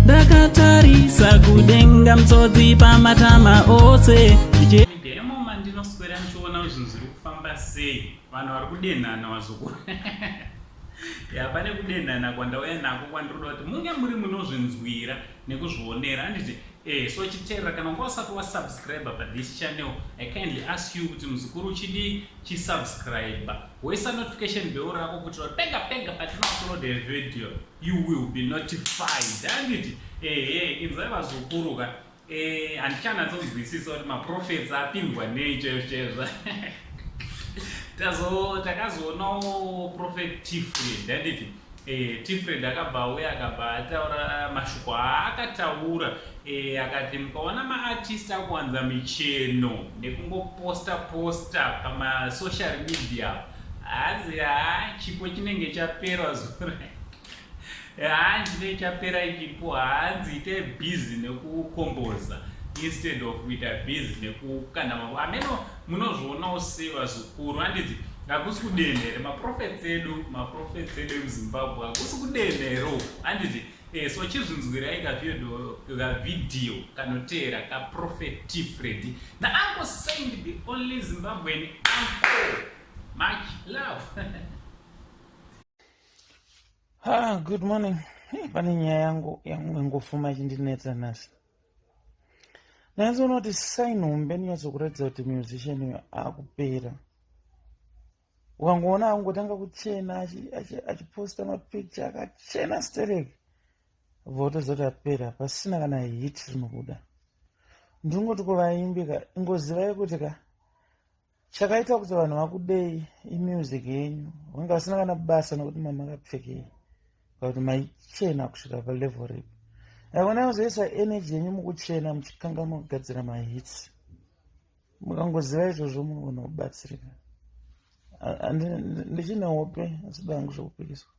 Ndakatarisa kudenga mtsotsi pamatama ose. Ndemo mandinoswera ndichiona zvinhu zviri kufamba sei. Vanhu vari kudenhana wazukuru. Pane kudenhana kwandauya nako kwandiroda kuti munge muri munozvinzwira nekuzvionera. Handiti so chiteerera kana unga usati wasubscribe this channel, I kindly ask you kuti muzukuru chidi chisubscribe, woisa notification bell rako kuti pega patinoupload a video you will be notified. Handiti inzai vazukuru ka handichanyatsonzwisisa kuti maprophets apingwa neichezvo. Takazoonawo Prophet T Freddy. Handiti T Freddy akabva auya akabva ataura mashoko aakataura, akati mukaona maartist akuwanza micheno nekungoposta pamasocial media, hanzi chipo chinenge chapera zura. Chinenge chapera ichipo, hanzi ite busy nekukomboza instead of kuita busy nekukanda mambo ameno munozvionawo sevazukuru. Handiti hakusi kudenhere maprophets edu emuZimbabwe, hakusi kudenhero. Handiti so chizvinzwirai kavidhiyo kanoteera kaProphet T Freddy nauncle Saint, the only Zimbabwean uncle. Much love. Good morning. Pane nyaya yangu ingofuma ichindinetsa nhasi. Ndinoona kuti sign hombe ndinyazokuratidza kuti musician uyu akupera. Ukangoona angotanga kuchena achiposta mapicture akachena stereki, votozoti apera pasina kana hit rinobuda. Ndingoti kuvaimbi ingozivai kuti chakaita kuti vanhu vakudei imusic yenyu, vanga vasina kana basa nokuti mamakapfekei, kuti maichena kusvika palevel ripi. Akona uzoisa energy yenyu mukuchena muchikanganwa kugadzira mahits. Mukangoziva izvozvo munogona kubatsirika. Ndichine hope asi dangu zvokupikiswa.